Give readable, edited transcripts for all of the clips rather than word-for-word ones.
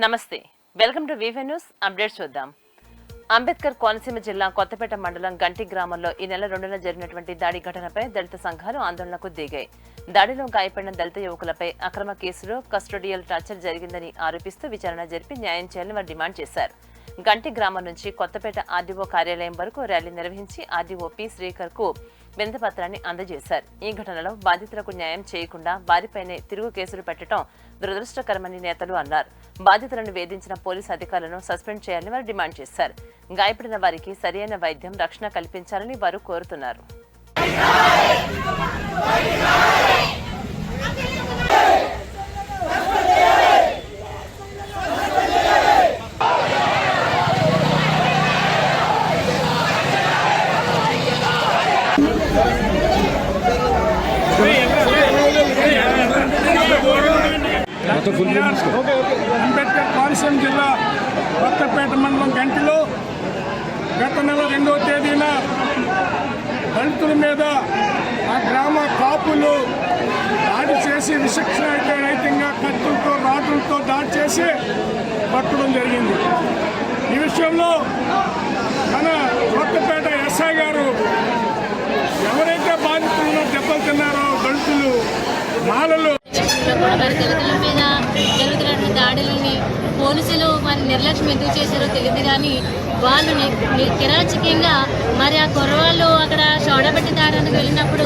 నమస్తే, welcome to VV news updates. చూద్దాం. అంబేద్కర్ కోనసీమ జిల్లా కొత్తపేట మండలం గంటి గ్రామంలో ఈ నెల 2న జరిగినటువంటి దాడి ఘటనపై దళిత సంఘాలు ఆందోళనకు దిగాయి. దాడిలో గాయపడిన దళిత యువకులపై అక్రమ కేసులో కస్టోడియల్ టార్చర్ జరిగిందని ఆరోపిస్తూ విచారణ జరిపి న్యాయం చేయాలని వారు డిమాండ్ చేశారు. గంటి గ్రామం నుంచి కొత్తపేట ఆర్డీఓ కార్యాలయం వరకు ర్యాలీ నిర్వహించి ఆర్డీఓ పి శ్రీకర్ కు వినతి పత్రాన్ని అందజేశారు. ఈ ఘటనలో బాధితులకు న్యాయం చేయకుండా వారిపైనే తిరుగు కేసులు పెట్టడం దురదృష్టకరమని నేతలు అన్నారు. బాధితులను వేధించిన పోలీసు అధికారులను సస్పెండ్ చేయాలని వారు డిమాండ్ చేశారు. గాయపడిన వారికి సరైన వైద్యం, రక్షణ కల్పించాలని వారు కోరుతున్నారు. అంబేద్కర్ కోనసీమ జిల్లా కొత్తపేట మండలం గంటిలో గత నెల 2వ తేదీన దళితుల మీద ఆ గ్రామ కాపులు దాడి చేసి విచక్షణరహితంగా కత్తులతో, రాడ్లతో దాడి చేసి పట్టడం జరిగింది. ఈ విషయంలో మన కొత్తపేట ఎస్ఐ గారు ఎవరైతే బాధితులను దెబ్బలు తిన్నారో దళితులు మాలలు దళితుల మీద జరుగుతున్నటువంటి దాడులని పోలీసులు మరి నిర్లక్ష్యం ఎందుకు చేశారో తెలియదు. కానీ వాళ్ళు కిరాచకంగా మరి ఆ కుర్రవాళ్ళు అక్కడ షోడబెట్టి దాడానికి వెళ్ళినప్పుడు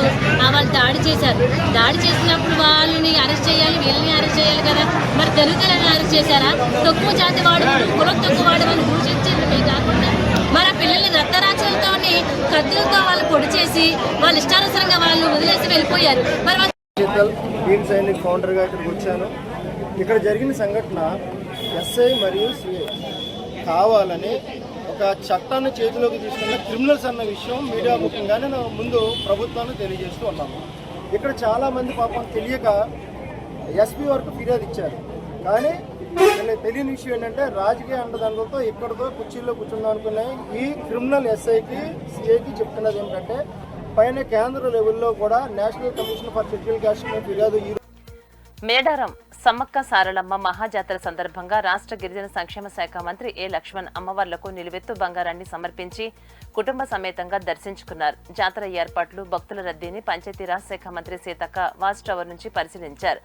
వాళ్ళు దాడి చేశారు. దాడి చేసినప్పుడు వాళ్ళని అరెస్ట్ చేయాలి, వీళ్ళని అరెస్ట్ చేయాలి కదా. మరి దళితులను అరెస్ట్ చేశారా? తక్కువ జాతి వాడమని, కులం తక్కువ వాడమని దూషించడమే కాకుండా మరి ఆ పిల్లల్ని రక్తరాచులతో కత్తులతో వాళ్ళు పొడి చేసి వాళ్ళు ఇష్టానుసారంగా వాళ్ళు వదిలేసి వెళ్ళిపోయారు. మరి వీర సైనిక్ ఫౌండర్గా ఇక్కడికి వచ్చాను. ఇక్కడ జరిగిన సంఘటన ఎస్ఐ మరియు సిఐ కావాలని ఒక చట్టాన్ని చేతిలోకి తీసుకున్న క్రిమినల్స్ అన్న విషయం మీడియా ముఖ్యంగానే ముందు ప్రభుత్వాన్ని తెలియజేస్తూ ఉన్నాము. ఇక్కడ చాలామంది పాపం తెలియక ఎస్పీ వరకు ఫిర్యాదు ఇచ్చారు. కానీ తెలియని విషయం ఏంటంటే రాజకీయ అండదండలతో ఇక్కడితో కుర్చీల్లో కూర్చుందాం అనుకునే ఈ క్రిమినల్ ఎస్ఐకి సిఐకి చెప్తున్నది ఏంటంటే పైన కేంద్ర లెవెల్లో కూడా national commission for schedule caste ఫిర్యాదు. మేడారం సమ్మక్క సారలమ్మ మహాజాతర సందర్భంగా రాష్ట్ర గిరిజన సంక్షేమ శాఖ మంత్రి ఏ లక్ష్మణ్ అమ్మవార్లకు నిలువెత్తు బంగారాన్ని సమర్పించి కుటుంబ సమేతంగా దర్శించుకున్నారు. జాతర ఏర్పాట్లు, భక్తుల రద్దీని పంచాయతీరాజ్ శాఖ మంత్రి సీతక్క వాచ్ టవర్ నుంచి పరిశీలించారు.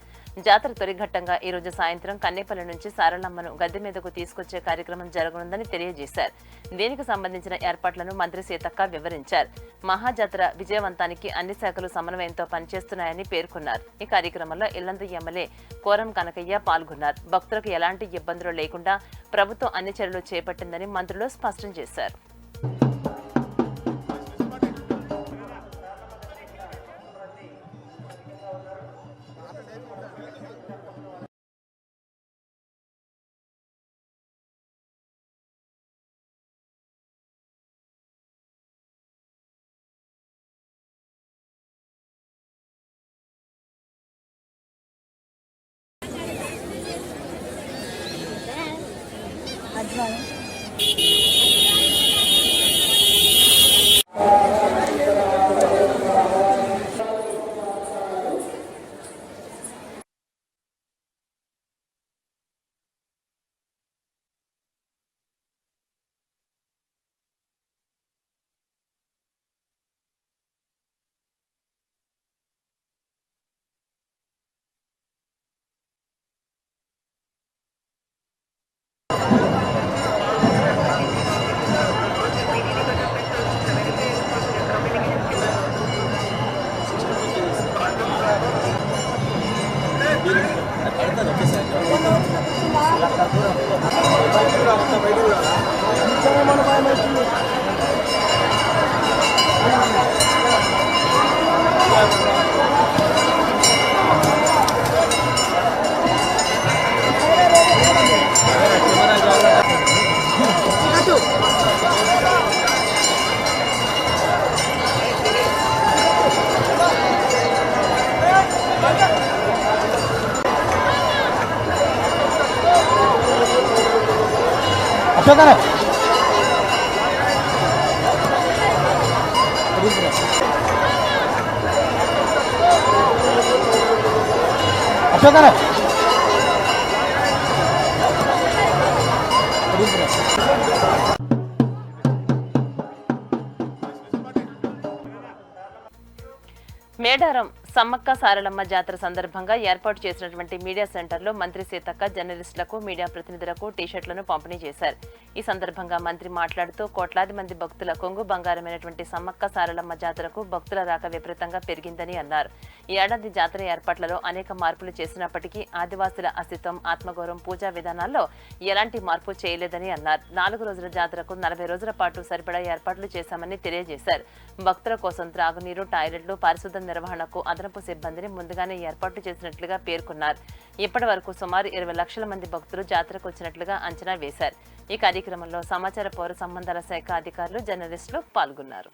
జాతర తొలిఘట్టంగా ఈ రోజు సాయంత్రం కన్నేపల్లి నుంచి సారలమ్మను గద్దె మీదకు తీసుకొచ్చే కార్యక్రమం జరగనుందని తెలియజేశారు. దీనికి సంబంధించిన ఏర్పాట్లను మంత్రి సీతక్క వివరించారు. మహాజాతర విజయవంతానికి అన్ని శాఖలు సమన్వయంతో పనిచేస్తున్నాయని పేర్కొన్నారు. ఈ కార్యక్రమంలో ఇల్లందు ఎమ్మెల్యే కోరం కనకయ్య పాల్గొన్నారు. భక్తులకు ఎలాంటి ఇబ్బందులు లేకుండా ప్రభుత్వం అన్ని చర్యలు చేపట్టిందని మంత్రులు స్పష్టం చేశారు. అశోకనే అశోకనే మేడారం సమ్మక్క సారలమ్మ జాతర సందర్భంగా ఏర్పాటు చేసినటువంటి మీడియా సెంటర్లో మంత్రి సీతక్క జర్నలిస్టులకు మీడియా ప్రతినిధులకు టీషర్ట్లను పంపిణీ చేశారు. ఈ సందర్భంగా మంత్రి మాట్లాడుతూ కోట్లాది మంది భక్తుల కొంగు బంగారమైనటువంటి సమ్మక్క సారలమ్మ జాతరకు భక్తుల రాక విపరీతంగా పెరిగిందని అన్నారు. ఈ ఏడాది జాతర ఏర్పాట్లలో అనేక మార్పులు చేసినప్పటికీ ఆదివాసుల అస్తిత్వం, ఆత్మగౌరవం, పూజా విధానాల్లో ఎలాంటి మార్పు చేయలేదని అన్నారు. 4 రోజుల జాతరకు 40 రోజుల పాటు సరిపడా ఏర్పాట్లు చేశామని తెలియజేశారు. భక్తుల కోసం త్రాగునీరు, టాయిలెట్లు, పరిశుద్ధ నిర్వహణకు అదనపు సిబ్బందిని ముందుగానే ఏర్పాటు చేసినట్లుగా పేర్కొన్నారు. ఇప్పటి వరకు సుమారు 20 లక్షల మంది భక్తులు జాతరకు వచ్చినట్లుగా అంచనా వేశారు. ఈ కార్యక్రమంలో సమాచార పౌర సంబంధాల శాఖ అధికారులు, జర్నలిస్టులు పాల్గొన్నారు.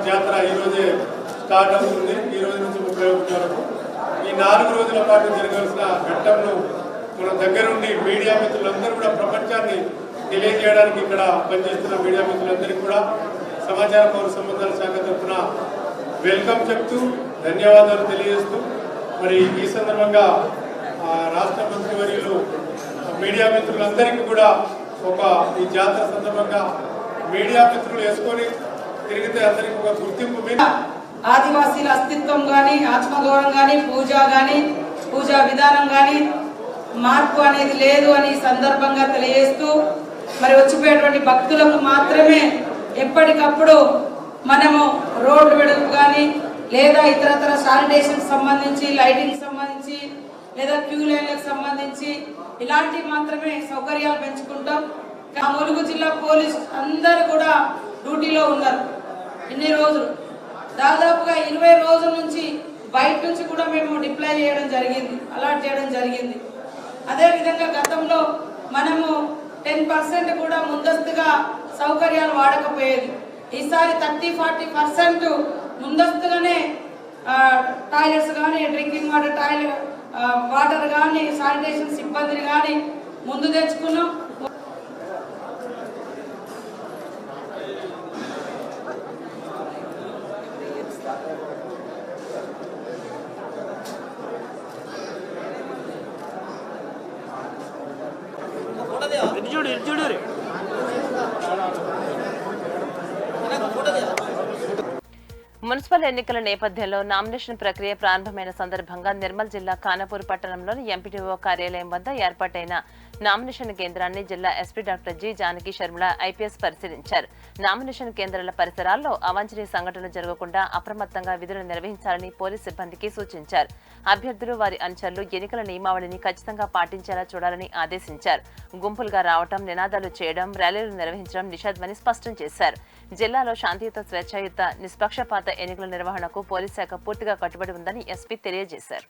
జాతర ఈ రోజే స్టార్ట్ అవుతుంది. ఈ రోజు నుంచి 31 వరకు ఈ 4 రోజుల పాటు జరగాల్సిన ఘట్టంను మన దగ్గరుండి మీడియా మిత్రులందరూ కూడా ప్రపంచాన్ని తెలియజేయడానికి ఇక్కడ పనిచేస్తున్న మీడియా మిత్రులందరికీ కూడా సమాచార పౌర సంబంధాల శాఖ తరఫున వెల్కమ్ చెప్తూ ధన్యవాదాలు తెలియజేస్తూ మరి ఈ సందర్భంగా రాష్ట్ర మంత్రివర్యులు మీడియా మిత్రులందరికీ కూడా ఈ జాతర సందర్భంగా మీడియా మిత్రులు వేసుకొని తిరిగితే అందరికీ ఒక గుర్తింపు మీద ఆదివాసీల అస్తిత్వం కానీ, ఆత్మగౌరవం కానీ, పూజా విధానం కానీ మార్పు అనేది లేదు అని సందర్భంగా తెలియజేస్తూ మరి వచ్చిపోయేటువంటి భక్తులకు మాత్రమే ఎప్పటికప్పుడు మనము రోడ్డు వెడల్పు కానీ లేదా ఇతరతర శానిటేషన్ సంబంధించి, లైటింగ్ సంబంధించి లేదా క్యూ లైన్లకు సంబంధించి ఇలాంటివి మాత్రమే సౌకర్యాలు పెంచుకుంటాం. ములుగు జిల్లా పోలీస్ అందరూ కూడా డ్యూటీలో ఉన్నారు. ఇన్ని రోజులు దాదాపుగా 20 రోజుల నుంచి బయట నుంచి కూడా మేము డిప్లాయ్ చేయడం జరిగింది, అలాట్ చేయడం జరిగింది. అదేవిధంగా గతంలో మనము 10% కూడా ముందస్తుగా సౌకర్యాలు వాడకపోయేది. ఈసారి 30-40% ముందస్తుగానే టాయిలెట్స్ కానీ, డ్రింకింగ్ వాటర్ కానీ, శానిటేషన్ సిబ్బందిని కానీ ముందు తెచ్చుకున్నాం. మున్సిపల్ ఎన్నికల నేపథ్యంలో నామినేషన్ ప్రక్రియ ప్రారంభమైన సందర్భంగా నిర్మల్ జిల్లా ఖానాపూర్ పట్టణంలోని ఎంపీడీఓ కార్యాలయం వద్ద ఏర్పాటైన నామినేషన్ కేంద్రాన్ని జిల్లా ఎస్పీ డాక్టర్ జి జానకి శర్మల ఐపీఎస్ పరిశీలించారు. నామినేషన్ కేంద్రాల పరిసరాల్లో అవాంఛనీయ సంఘటనలు జరగకుండా అప్రమత్తంగా విధులు నిర్వహించాలని పోలీస్ సిబ్బందికి సూచించారు. అభ్యర్థులు, వారి అనుచరులు ఎన్నికల నియమావళిని ఖచ్చితంగా పాటించేలా చూడాలని ఆదేశించారు. గుంపులుగా రావడం, నినాదాలు చేయడం, ర్యాలీలు నిర్వహించడం నిషేధమని స్పష్టం చేశారు. జిల్లాలో శాంతియుత, స్వేచ్ఛాయుత, నిష్పక్షపాత ఎన్నికల నిర్వహణకు పోలీస్ శాఖ పూర్తిగా కట్టుబడి ఉందని ఎస్పీ తెలియజేశారు.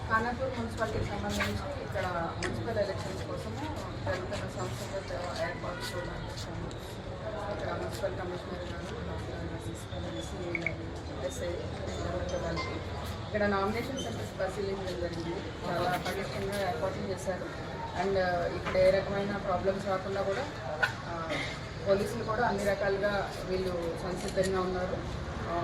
ఖానాపూర్ మున్సిపాలిటీకి సంబంధించి ఇక్కడ మున్సిపల్ ఎలక్షన్స్ కోసము జరుగుతున్న సంస్థలు ఏర్పాటు చూడడానికి వచ్చాము. ఇక్కడ మున్సిపల్ కమిషనర్ గారు, ఎస్ఐ వాళ్ళకి ఇక్కడ నామినేషన్ సెంటర్స్ పరిశీలించడం జరిగింది. చాలా పటిష్టంగా ఏర్పాట్లు చేశారు. అండ్ ఇక్కడ ఏ రకమైన ప్రాబ్లమ్స్ రాకుండా కూడా పోలీసులు కూడా అన్ని రకాలుగా వీళ్ళు సంసిద్ధంగా ఉన్నారు.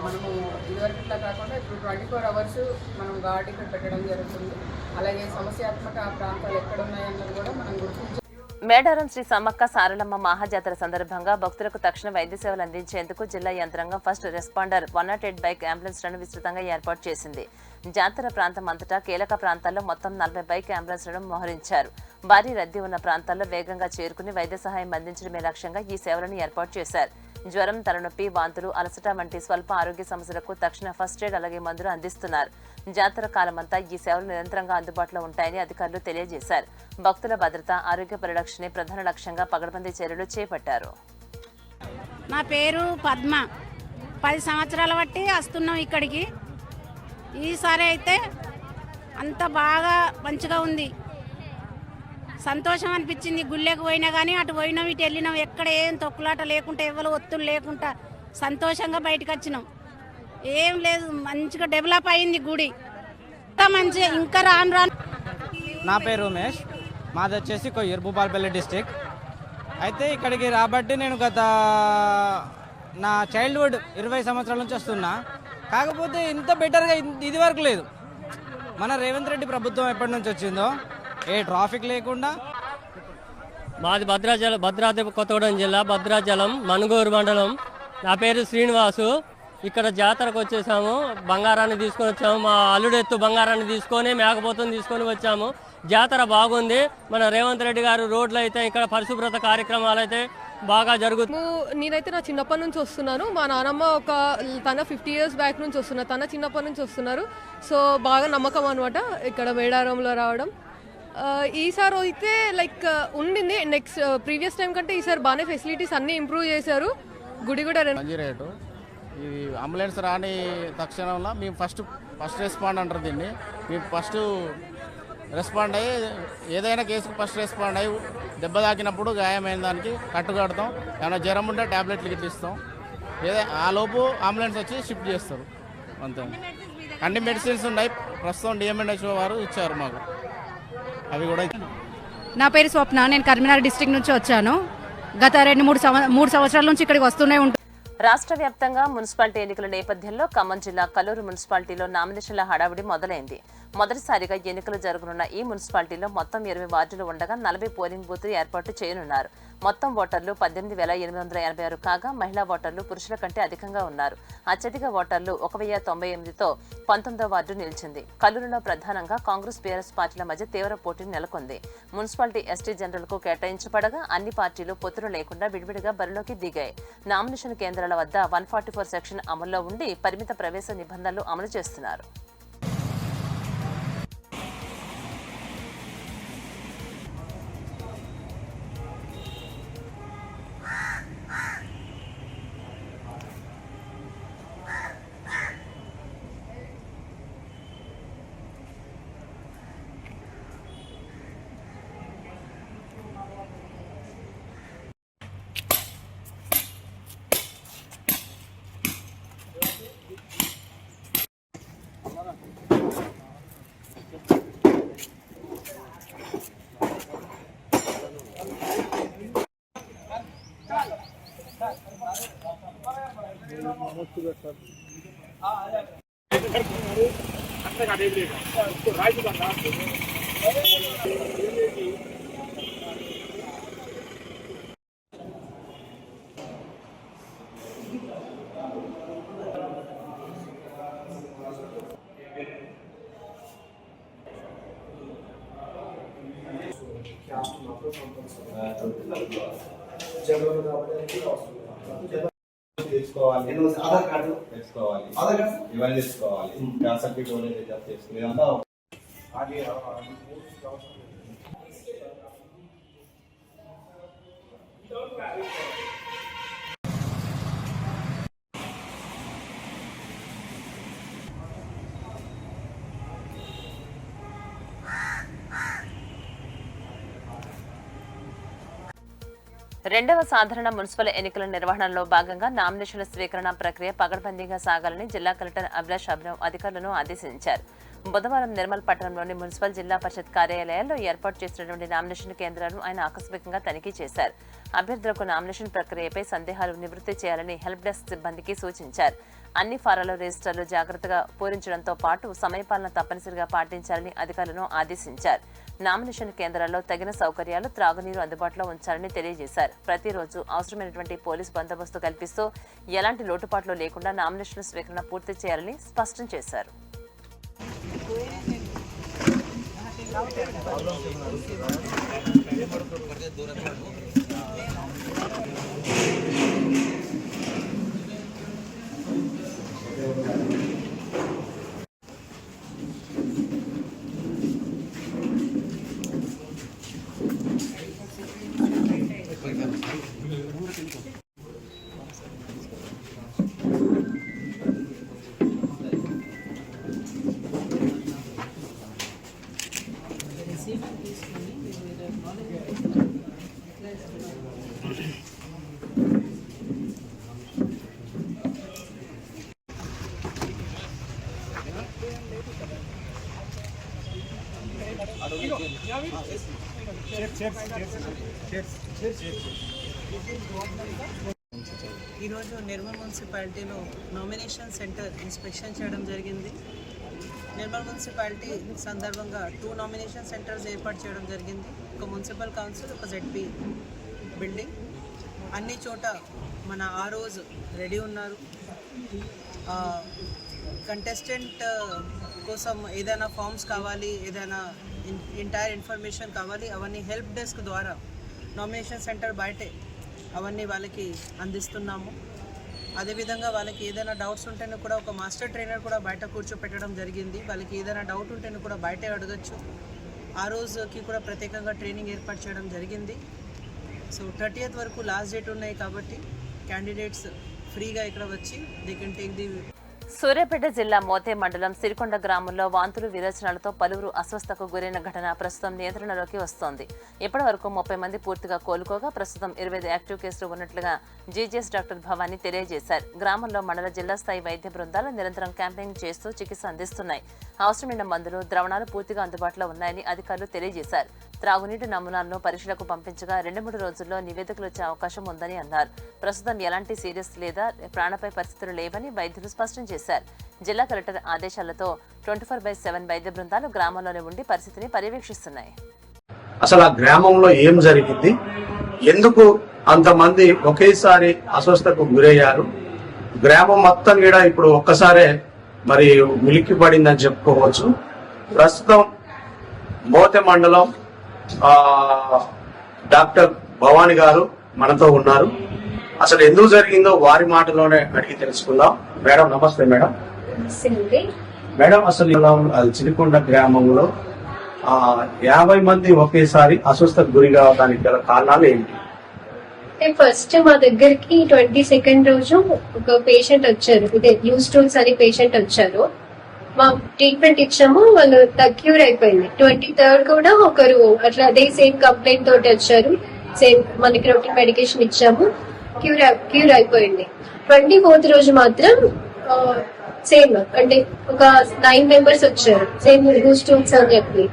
మనము ఇదివరకు ఇట్లా కాకుండా ఇప్పుడు 24 hours మనం గార్డ్ ఇక్కడ పెట్టడం జరుగుతుంది. అలాగే సమస్యాత్మక ప్రాంతాలు ఎక్కడ ఉన్నాయన్నది కూడా మనం గుర్తించి మేడారం శ్రీ సమ్మక్క సారలమ్మ మహాజాతర సందర్భంగా భక్తులకు తక్షణ వైద్య సేవలు అందించేందుకు జిల్లా యంత్రాంగం ఫస్ట్ రెస్పాండర్ 108 బైక్ అంబులెన్స్లను విస్తృతంగా ఏర్పాటు చేసింది. జాతర ప్రాంతం అంతటా కీలక ప్రాంతాల్లో మొత్తం 40 బైక్ అంబులెన్స్లను మోహరించారు. భారీ రద్దీ ఉన్న ప్రాంతాల్లో వేగంగా చేరుకుని వైద్య సహాయం అందించడమే లక్ష్యంగా ఈ సేవలను ఏర్పాటు చేశారు. జ్వరం, తలనొప్పి, వాంతులు, అలసట వంటి స్వల్ప ఆరోగ్య సమస్యలకు తక్షణ ఫస్ట్ ఎయిడ్ అలాగే మందులు అందిస్తున్నారు. జాతర కాలమంతా ఈ సేవలు నిరంతరంగా అందుబాటులో ఉంటాయని అధికారులు తెలియజేశారు. భక్తుల భద్రత, ఆరోగ్య పరిరక్షణే ప్రధాన లక్ష్యంగా పగడ్బందీ చర్యలు చేపట్టారు. నా పేరు పద్మ. 10 సంవత్సరాల బట్టి వస్తున్నాం ఇక్కడికి. ఈసారి అయితే అంత బాగా మంచిగా ఉంది, సంతోషం అనిపించింది. గుళ్ళకి పోయినా కానీ అటు పోయినాం, ఇటు వెళ్ళినాం, ఎక్కడ ఏం తొక్కులాట లేకుండా, ఎవరు ఒత్తులు లేకుండా సంతోషంగా బయటకు వచ్చినాం. ఏం లేదు, మంచిగా డెవలప్ అయింది గుడి. మంచిగా ఇంకా రాను రాను. నా పేరు ఉమేష్, మాది వచ్చేసి కొయ్యూరు, భూపాలపల్లి డిస్టిక్. అయితే ఇక్కడికి రాబట్టి నేను గత నా చైల్డ్హుడ్ 20 సంవత్సరాల నుంచి వస్తున్నా. కాకపోతే ఇంత బెటర్గా ఇది వరకు లేదు. మన రేవంత్ రెడ్డి ప్రభుత్వం ఎప్పటి నుంచి వచ్చిందో ఏ ట్రాఫిక్ లేకుండా. మాది భద్రాద్రి కొత్తగూడెం జిల్లా, భద్రాచలం మనుగూరు మండలం. నా పేరు శ్రీనివాసు. ఇక్కడ జాతరకు వచ్చేసాము, బంగారాన్ని తీసుకొని వచ్చాము. మా అల్లుడెత్తు బంగారాన్ని తీసుకొని మేకపోతుని తీసుకొని వచ్చాము. జాతర బాగుంది. మన రేవంత్ రెడ్డి గారు రోడ్లు అయితే ఇక్కడ పరిశుభ్రత కార్యక్రమాలు అయితే బాగా జరుగుతుంది. నేనైతే నా చిన్నప్పటి నుంచి వస్తున్నాను. మా నానమ్మ తన 50 years బ్యాక్ నుంచి వస్తున్నారు, తన చిన్నప్పటి నుంచి వస్తున్నారు. సో బాగా నమ్మకం అనమాట ఇక్కడ మేడారంలో రావడం. ఈసారి అయితే లైక్ ఉండింది, నెక్స్ట్ ప్రీవియస్ టైం కంటే ఈసారి బాగానే ఫెసిలిటీస్ అన్నీ ఇంప్రూవ్ చేశారు. గుడి కూడా రేటు ఇది అంబులెన్స్ రాని తక్షణంలో మేము ఫస్ట్ రెస్పాండ్ అంటారు దీన్ని. మేము ఫస్ట్ రెస్పాండ్ అయ్యి ఏదైనా కేసుకు ఫస్ట్ రెస్పాండ్ అయ్యి దెబ్బ తాకినప్పుడు గాయమైన దానికి కట్టుకడతాం. ఏమైనా జ్వరం ఉంటే ట్యాబ్లెట్లు గిట్ల ఇస్తాం. ఆ లోపు అంబులెన్స్ వచ్చి షిఫ్ట్ చేస్తారు. అంతే. అన్ని మెడిసిన్స్ ఉన్నాయి. ప్రస్తుతం డిఎంఎన్హెచ్ఓ వారు ఇచ్చారు మాకు, అవి కూడా. నా పేరు స్వప్న, నేను కరీంనగర్ డిస్ట్రిక్ట్ నుంచి వచ్చాను. గత 2-3 సంవత్సరాల నుంచి ఇక్కడికి వస్తూనే ఉంటాను. రాష్ట్ర వ్యాప్తంగా మున్సిపాలిటీ ఎన్నికల నేపథ్యంలో ఖమ్మం జిల్లా కల్లూరు మున్సిపాలిటీలో నామినేషన్ల హడావుడి మొదలైంది. మొదటిసారిగా ఎన్నికలు జరగనున్న ఈ మున్సిపాలిటీలో మొత్తం 20 వార్డులు ఉండగా 40 పోలింగ్ బూత్లు ఏర్పాటు చేయనున్నారు. మొత్తం ఓటర్లు 18,886 కాగా మహిళా ఓటర్లు పురుషుల కంటే అధికంగా ఉన్నారు. అత్యధిక ఓటర్లు 1098తో 19వ వార్డు నిలిచింది. కల్లూరులో ప్రధానంగా కాంగ్రెస్ బీఆర్ఎస్ పార్టీల మధ్య తీవ్ర పోటీ నెలకొంది. మున్సిపాలిటీ ఎస్టీ జనరల్ కు కేటాయించబడగా అన్ని పార్టీలు పొత్తులు లేకుండా విడివిడిగా బరిలోకి దిగాయి. నామినేషన్ కేంద్రాల వద్ద 144 సెక్షన్ అమల్లో ఉండి పరిమిత ప్రవేశ నిబంధనలు అమలు చేస్తున్నారు. తెచ్చుకోవాలి, ఆధార్ కార్డు తెచ్చుకోవాలి, ఇవన్నీ తెచ్చుకోవాలి, సర్టిఫికేట్ చేసుకుని ఇదంతా. రెండవ సాధారణ మున్సిపల్ ఎన్నికల నిర్వహణలో భాగంగా నామినేషన్ల స్వీకరణ ప్రక్రియ పకడ్బందీగా సాగాలని జిల్లా కలెక్టర్ అభిలాష్ అభినవ్ అధికారులను ఆదేశించారు. బుధవారం నిర్మల్ పట్టణంలోని మున్సిపల్ జిల్లా పరిషత్ కార్యాలయాల్లో ఏర్పాటు చేసినటువంటి నామినేషన్ కేంద్రాలను ఆయన ఆకస్మికంగా తనిఖీ చేశారు. అభ్యర్థులకు నామినేషన్ ప్రక్రియపై సందేహాలు నివృత్తి చేయాలని హెల్ప్ డెస్క్ సిబ్బందికి సూచించారు. అన్ని ఫారాల రిజిస్టర్లు జాగ్రత్తగా పూరించడంతో పాటు సమయపాలన తప్పనిసరిగా పాటించాలని అధికారులను ఆదేశించారు. నామినేషన్ కేంద్రాల్లో తగిన సౌకర్యాలు, త్రాగునీరు అందుబాటులో ఉంచాలని తెలియజేశారు. ప్రతిరోజు అవసరమైనటువంటి పోలీసు బందోబస్తు కల్పిస్తూ ఎలాంటి లోటుపాట్లు లేకుండా నామినేషన్ల స్వీకరణ పూర్తి చేయాలని స్పష్టం చేశారు. ఈరోజు నిర్మల్ మున్సిపాలిటీలో నామినేషన్ సెంటర్ ఇన్స్పెక్షన్ చేయడం జరిగింది. నిర్మల్ మున్సిపాలిటీ సందర్భంగా 2 నామినేషన్ సెంటర్స్ ఏర్పాటు చేయడం జరిగింది. ఒక మున్సిపల్ కౌన్సిల్, ఒక జెడ్పీ బిల్డింగ్. అన్ని చోట మన ఆర్ఓస్ రెడీ ఉన్నారు. కంటెస్టెంట్ కోసం ఏదైనా ఫామ్స్ కావాలి, ఏదైనా ఎంటైర్ ఇన్ఫర్మేషన్ కావాలి, అవన్నీ హెల్ప్ డెస్క్ ద్వారా నామినేషన్ సెంటర్ బయటే అవన్నీ వాళ్ళకి అందిస్తున్నాము. అదేవిధంగా వాళ్ళకి ఏదైనా డౌట్స్ ఉంటేనే కూడా ఒక మాస్టర్ ట్రైనర్ కూడా బయట కూర్చోపెట్టడం జరిగింది. వాళ్ళకి ఏదైనా డౌట్ ఉంటేనే కూడా బయటే అడగచ్చు. ఆ రోజుకి కూడా ప్రత్యేకంగా ట్రైనింగ్ ఏర్పాటు చేయడం జరిగింది. సో 30th వరకు లాస్ట్ డేట్ ఉన్నాయి కాబట్టి క్యాండిడేట్స్ ఫ్రీగా ఇక్కడ వచ్చి they can take the. Suryapet జిల్లా మోతే మండలం సిరికొండ గ్రామంలో వాంతులు విరోచనాలతో పలువురు అస్వస్థకు గురైన ఘటన ప్రస్తుతం నియంత్రణలోకి వస్తోంది. ఇప్పటి వరకు 30 మంది పూర్తిగా కోలుకోగా ప్రస్తుతం 25 యాక్టివ్ కేసులు ఉన్నట్లుగా జీజీఎస్ డాక్టర్ భవానీ తెలియజేశారు. గ్రామంలో మండల జిల్లా స్థాయి వైద్య బృందాలు నిరంతరం క్యాంపెయిన్ చేస్తూ చికిత్స అందిస్తున్నాయి. అవసరమైన మందులు, ద్రవణాలు పూర్తిగా అందుబాటులో ఉన్నాయని అధికారులు తెలియజేశారు. త్రాగునీటి నమూనాలను పరీక్షలకు పంపించగా 2-3 రోజుల్లో నివేదికలు వచ్చే అవకాశం ఉందని అన్నారు. ప్రస్తుతం ఎలాంటి సీరియస్ లేదా ప్రాణాపాయ పరిస్థితులు లేవని వైద్యులు స్పష్టం చేశారు. జిల్లా కలెక్టర్ ఆదేశాలతో 24/7 వైద్య బృందాలు గ్రామంలోనే ఉండి పరిస్థితిని పర్యవేక్షిస్తున్నాయి. అసలు ఆ గ్రామంలో ఏం జరిగింది, ఎందుకు అంతమంది ఒకేసారి అస్వస్థకు గురయ్యారు, గ్రామం మొత్తం కూడా ఇప్పుడు ఒక్కసారే మరి ఉలిక్కి పడిందని చెప్పుకోవచ్చు. ప్రస్తుతం మోతే మండలం డాక్టర్ భవానీ గారు మనతో ఉన్నారు. అసలు ఎందుకు జరిగిందో వారి మాటలోనే అడిగి తెలుసుకుందాం. మేడం నమస్తే. మేడం మేడం అసలు చిలికొండ గ్రామంలో 50 మంది ఒకేసారి అస్వస్థకు గురి కావడానికి గల కారణాలు ఏంటి? ఫస్ట్ మా దగ్గరికి 22nd రోజు ఒక పేషెంట్ వచ్చారు, ఇదే న్యూస్ టూల్స్ అని పేషెంట్ వచ్చారు. మా ట్రీట్మెంట్ ఇచ్చాము, వాళ్ళు క్యూర్ అయిపోయింది. 23rd కూడా ఒకరు అట్లా అదే సేమ్ కంప్లైంట్ తోటి వచ్చారు, సేమ్ మనకి రొటీన్ మెడికేషన్ ఇచ్చాము, క్యూర్ అయిపోయింది. 24th రోజు మాత్రం సేమ్ అంటే ఒక 9 members వచ్చారు, సేమ్ న్యూస్ టూల్స్ అని చెప్పి.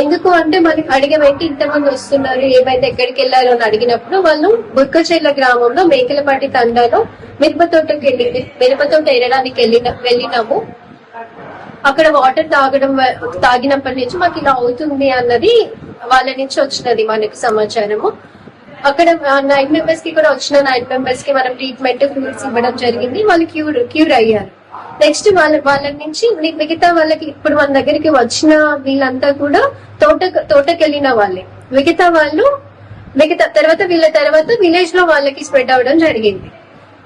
ఎందుకు అంటే మనకి అడిగేంటి ఇంతమంది వస్తున్నారు, ఏమైతే ఎక్కడికి వెళ్ళారు అని అడిగినప్పుడు వాళ్ళు బుర్కచెర్ల గ్రామంలో మేకలపాటి తండాలో మిరప తోట ఎరడానికి వెళ్ళినాము. అక్కడ వాటర్ తాగినప్పటి నుంచి మాకు ఇలా అవుతుంది అన్నది వాళ్ళ నుంచి వచ్చినది మనకి సమాచారము. అక్కడ 9 members కి కూడా వచ్చిన 9 members కి మనం ట్రీట్మెంట్ ఫ్లూయిడ్స్ ఇవ్వడం జరిగింది. వాళ్ళు క్యూర్ అయ్యారు. నెక్స్ట్ వాళ్ళ నుంచి మిగతా వాళ్ళకి ఇప్పుడు మన దగ్గరికి వచ్చిన వీళ్ళంతా కూడా తోటకి వెళ్ళిన వాళ్ళే. వీళ్ళ తర్వాత విలేజ్ లో వాళ్ళకి స్ప్రెడ్ అవడం జరిగింది.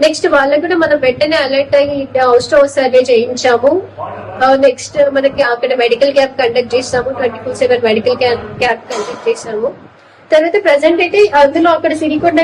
నెక్స్ట్ వాళ్ళకి కూడా మనం వెంటనే అలర్ట్ అయ్యి హౌస్ సర్వే చేయించాము. నెక్స్ట్ మనకి అక్కడ మెడికల్ క్యాంప్ కండక్ట్ చేసాము, 24/7 మెడికల్ క్యాంప్ కండక్ట్ చేసాము. తర్వాత ప్రెసెంట్ అయితే అందులో అక్కడ సిరికొండ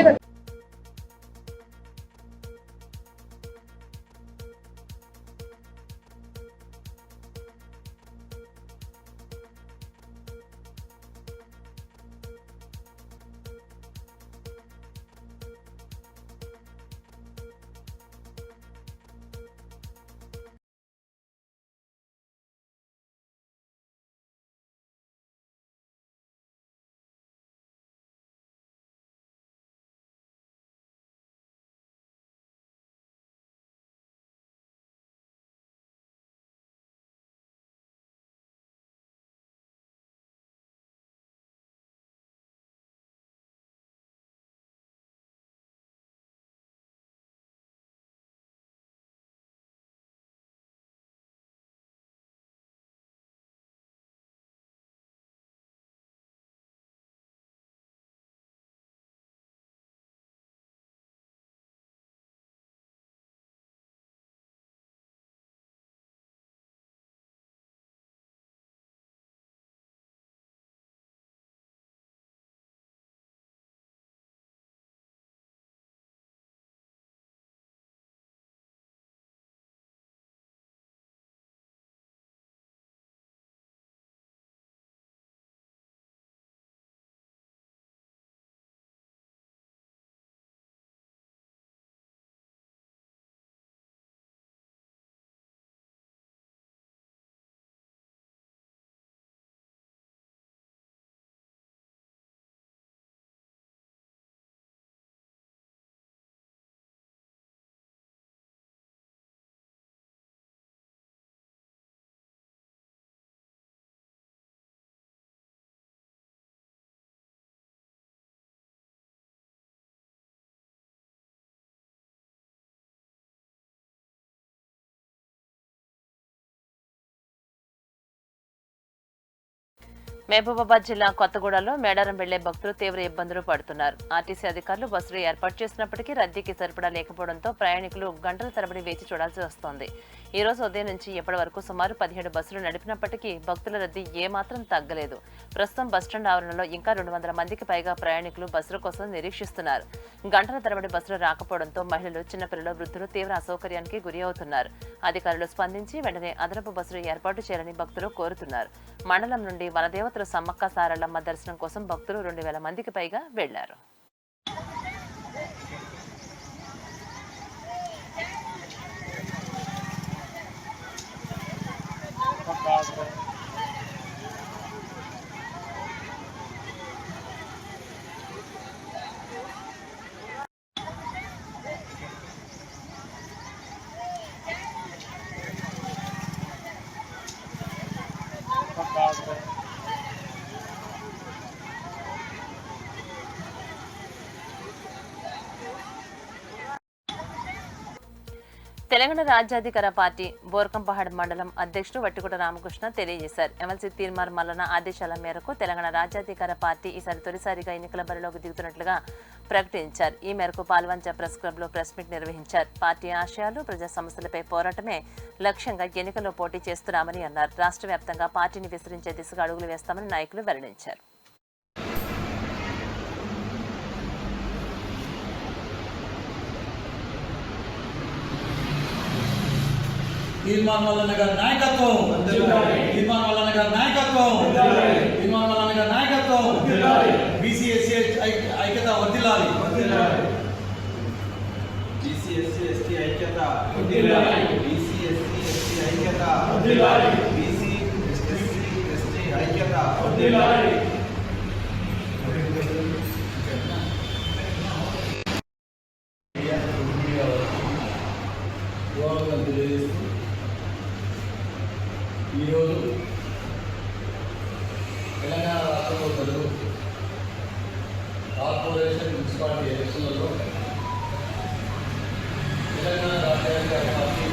మహబూబాబాద్ జిల్లా కొత్తగూడలో మేడారం వెళ్లే భక్తులు తీవ్ర ఇబ్బందులు పడుతున్నారు. ఆర్టీసీ అధికారులు బస్సులు ఏర్పాటు చేసినప్పటికీ రద్దీకి సరిపడా లేకపోవడంతో ప్రయాణికులు గంటల తరబడి వేచి చూడాల్సి వస్తోంది. ఈ రోజు ఉదయం నుంచి ఇప్పటి వరకు సుమారు 17 బస్సులు నడిపినప్పటికీ భక్తుల రద్దీ ఏమాత్రం తగ్గలేదు. ప్రస్తుతం బస్టాండ్ ఆవరణలో ఇంకా 200 మందికి పైగా ప్రయాణికులు బస్సుల కోసం నిరీక్షిస్తున్నారు. గంటల తరబడి బస్సులు రాకపోవడంతో మహిళలు, చిన్నపిల్లలు, వృద్ధులు తీవ్ర అసౌకర్యానికి గురి అవుతున్నారు. అధికారులు స్పందించి వెంటనే అదనపు బస్సులు ఏర్పాటు చేయాలని భక్తులు కోరుతున్నారు. మండలం నుండి వనదేవతలు సమ్మక్క సారలమ్మ దర్శనం కోసం భక్తులు 2000 మందికి పైగా వెళ్లారు. తెలంగాణ రాజ్యాధికార పార్టీ బోర్కంపహాడ్ మండలం అధ్యక్షుడు వట్టిగుట రామకృష్ణ తెలియజేశారు. ఎమ్మెల్సీ తీర్మార్ మల్లన ఆదేశాల మేరకు తెలంగాణ రాజ్యాధికార పార్టీ ఈసారి తొలిసారిగా ఎన్నికల బరిలోకి దిగుతున్నట్లుగా ప్రకటించారు. ఈ మేరకు పాల్వంచ ప్రెస్ క్లబ్ లో ప్రెస్ మీట్ నిర్వహించారు. పార్టీ ఆశయాలు, ప్రజా సమస్యలపై పోరాటమే లక్ష్యంగా ఎన్నికల్లో పోటీ చేస్తున్నామని అన్నారు. రాష్ట్ర వ్యాప్తంగా పార్టీని విస్తరించే దిశగా అడుగులు వేస్తామని నాయకులు వెల్లడించారు. తీర్మాన్ మల్లన్న గారి నాయకత్వం, తీర్మాన్ మల్లన్న గారి నాయకత్వం, తీర్మాన్ మల్లన్న గారి నాయకత్వం, బీసీ ఎస్సీ ఐక్యత వర్ధిల్లాలి, బీసీ ఎస్సీ ఎస్టీ ఐక్యత వర్ధిల్లాలి, బీసీ ఎస్సీ ఎస్టీ ఐక్యత వర్ధిల్లాలి, బీసీ ఎస్సీ ఎస్టీ ఐక్యత వర్ధిల్లాలి. ఈరోజు తెలంగాణ రాష్ట్రంలో జరుగు కార్పొరేషన్ మున్సిపాలిటీ ఎలక్షన్లలో తెలంగాణ రాష్ట్ర పార్టీ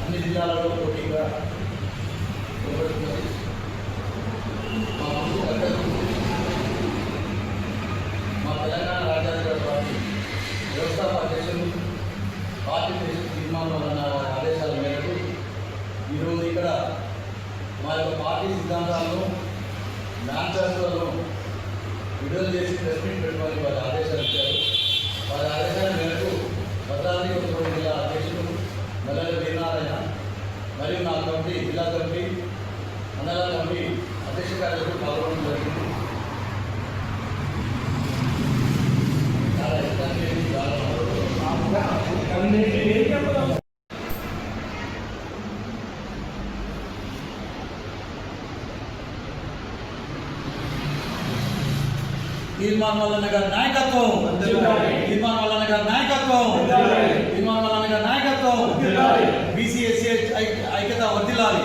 అన్ని జిల్లాలలో పోటీగా నిలబడుతున్నది. మా తెలంగాణ రాజ్యాంగ పార్టీ వ్యవస్థాపక అధ్యక్షులు పార్టీ తీర్మానం అన్న ఆదేశాల మేరకు ఈరోజు ఇక్కడ మా యొక్క పార్టీ సిద్ధాంతాలను, మేనిఫెస్టోలను విడుదల చేసి ప్రెస్ మీట్ పెట్టుకోవాలి వారి ఆదేశాలు ఇచ్చారు. వారి ఆదేశాల మేరకు భద్రాద్రి కొత్తగూడెం జిల్లా అధ్యక్షులు మల్లెల వీరనారాయణ మరియు నా కమిటీ, జిల్లా కమిటీ, మండల కమిటీ అధ్యక్ష కార్యదర్శులు పాల్గొనడం జరిగింది. చాలా తీర్మాన్ మల్లన్న గారి నాయకత్వం, తీర్మాన్ మల్లన్న గారి నాయకత్వం, తీర్మాన్ మల్లన్న గారి నాయకత్వం, బీసీ ఎస్సీ ఐక్యత వర్ధిల్లాలి,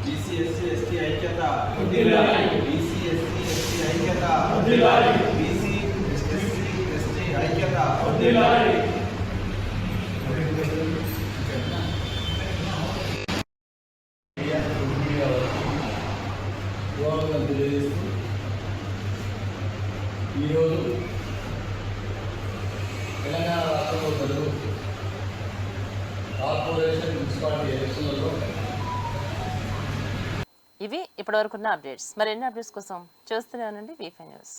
బీసీ ఎస్సీ ఎస్టీ ఐక్యత వర్ధిల్లాలి, బీసీ ఎస్సీ ఎస్టీ ఐక్యత వర్ధిల్లాలి, బీసీ ఎస్సీ ఎస్టీ ఐక్యత వర్ధిల్లాలి. ఈరోజు తెలంగాణ రాష్ట్రంలో జరుగు కార్పొరేషన్ మున్సిపాలిటీ ఎలక్షన్లలో ఇవి ఇప్పటివరకున్న అప్డేట్స్. మరిన్ని అప్డేట్స్ కోసం చూస్తూనే ఉండండి V5 న్యూస్.